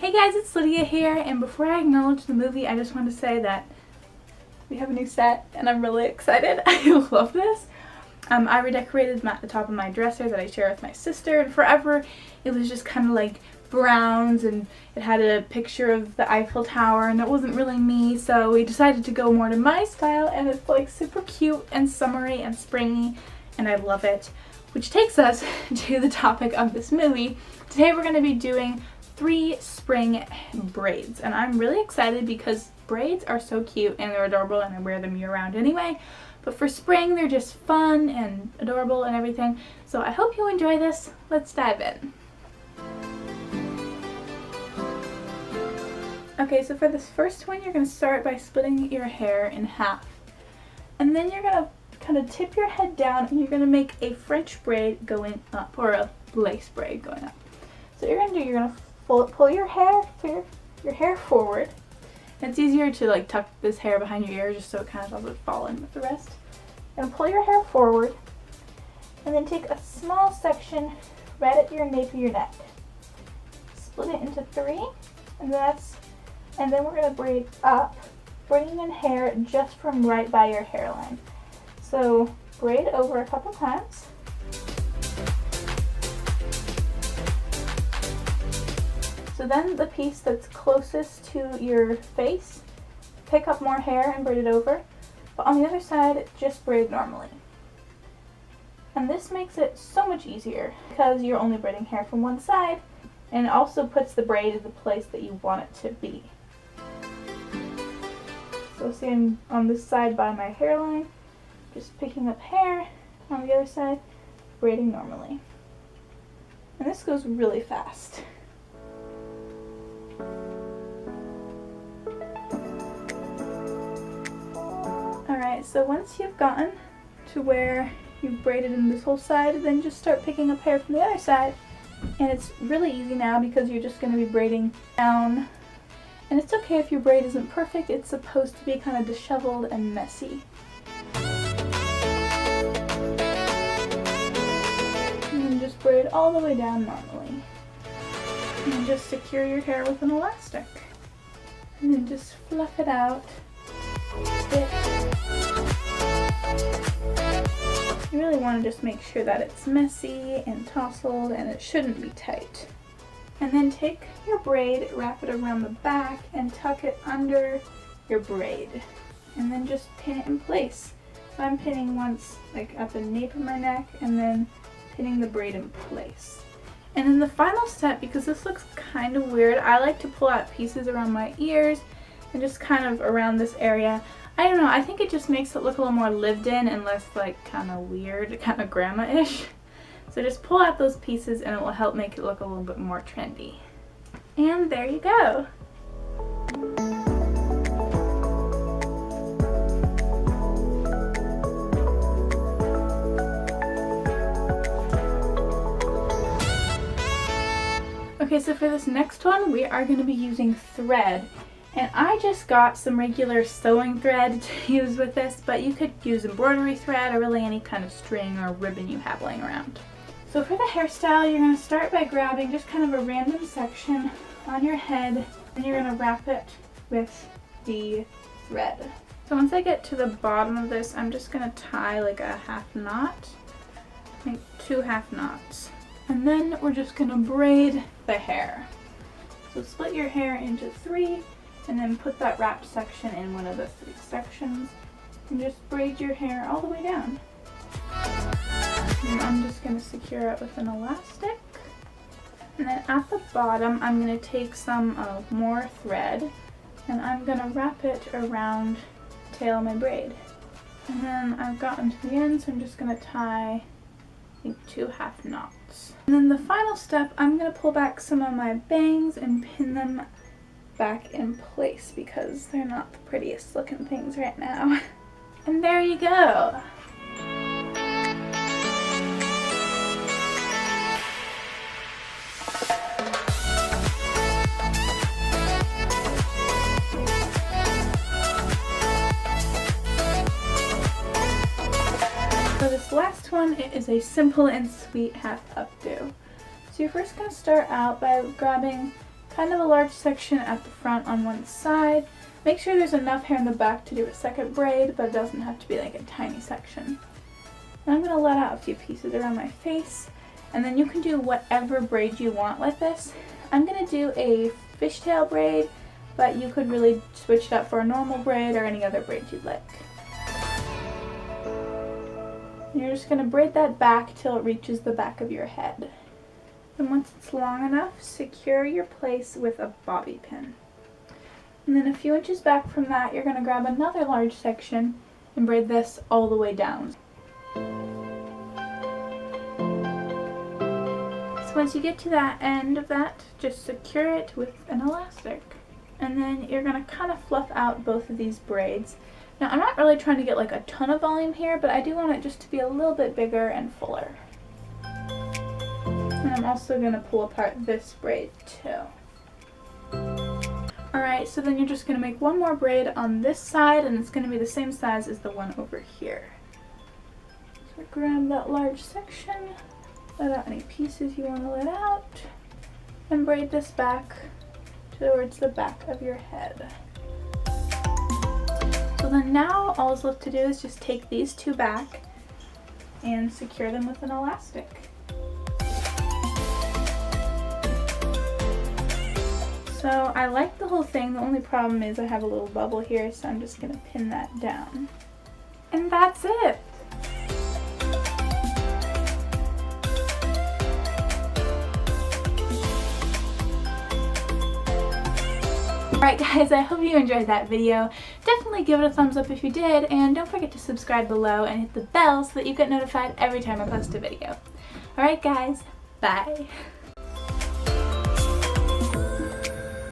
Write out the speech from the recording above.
Hey guys, it's Lydia here, and before I acknowledge the movie, I just want to say that we have a new set, and I'm really excited. I love this. I redecorated the top of my dresser that I share with my sister, and forever it was just kind of like browns, and it had a picture of the Eiffel Tower, and it wasn't really me, so we decided to go more to my style, and it's like super cute and summery and springy, and I love it. Which takes us to the topic of this movie. Today we're going to be doing 3 spring braids, and I'm really excited because braids are so cute and they're adorable, and I wear them year round anyway, but for spring they're just fun and adorable and everything. So I hope you enjoy this. Let's dive in. Okay, so for this first one you're going to start by splitting your hair in half, and then you're going to kind of tip your head down and you're going to make a French braid going up, or a lace braid going up. So you're going to pull your hair forward. And it's easier to like tuck this hair behind your ear just so it kind of doesn't fall in with the rest. And pull your hair forward, and then take a small section right at your nape of your neck. Split it into 3, and then we're going to braid up, bringing in hair just from right by your hairline. So braid over a couple times. So then the piece that's closest to your face, pick up more hair and braid it over, but on the other side, just braid normally. And this makes it so much easier because you're only braiding hair from one side, and it also puts the braid in the place that you want it to be. So see, I'm on this side by my hairline, just picking up hair, on the other side, braiding normally. And this goes really fast. Alright, so once you've gotten to where you've braided in this whole side, then just start picking up hair from the other side. And it's really easy now because you're just going to be braiding down. And it's okay if your braid isn't perfect, it's supposed to be kind of disheveled and messy. And then just braid all the way down normally. And just secure your hair with an elastic. And then just fluff it out. You really want to just make sure that it's messy and tousled, and it shouldn't be tight. And then take your braid, wrap it around the back, and tuck it under your braid. And then just pin it in place. So I'm pinning once like at the nape of my neck, and then pinning the braid in place. And then the final step, because this looks kind of weird, I like to pull out pieces around my ears and just kind of around this area. I don't know, I think it just makes it look a little more lived in and less like kind of weird, kind of grandma-ish. So just pull out those pieces and it will help make it look a little bit more trendy. And there you go. Okay, so for this next one, we are going to be using thread. And I just got some regular sewing thread to use with this, but you could use embroidery thread or really any kind of string or ribbon you have laying around. So for the hairstyle, you're going to start by grabbing just kind of a random section on your head, and you're going to wrap it with the thread. So once I get to the bottom of this, I'm just going to tie like a half knot, like 2 half knots. And then we're just going to braid the hair. So split your hair into 3, and then put that wrapped section in one of the 3 sections, and just braid your hair all the way down. And I'm just going to secure it with an elastic. And then at the bottom, I'm going to take some more thread, and I'm going to wrap it around the tail of my braid. And then I've gotten to the end, so I'm just going to tie, I think, 2 half knots. And then the final step, I'm going to pull back some of my bangs and pin them back in place because they're not the prettiest looking things right now. And there you go. So this last one, it is a simple and sweet half updo. So you're first going to start out by grabbing kind of a large section at the front on one side. Make sure there's enough hair in the back to do a second braid, but it doesn't have to be like a tiny section. And I'm going to let out a few pieces around my face, and then you can do whatever braid you want with this. I'm going to do a fishtail braid, but you could really switch it up for a normal braid or any other braid you'd like. You're just going to braid that back till it reaches the back of your head. And once it's long enough, secure your place with a bobby pin. And then a few inches back from that, you're going to grab another large section and braid this all the way down. So once you get to that end of that, just secure it with an elastic. And then you're going to kind of fluff out both of these braids. Now I'm not really trying to get like a ton of volume here, but I do want it just to be a little bit bigger and fuller. And I'm also going to pull apart this braid too. Alright, so then you're just going to make one more braid on this side, and it's going to be the same size as the one over here. So grab that large section, let out any pieces you want to let out, and braid this back towards the back of your head. So then now all is left to do is just take these two back and secure them with an elastic. So I like the whole thing, the only problem is I have a little bubble here, so I'm just going to pin that down. And that's it! Alright guys, I hope you enjoyed that video. Definitely give it a thumbs up if you did, and don't forget to subscribe below and hit the bell so that you get notified every time I post a video. Alright guys, bye!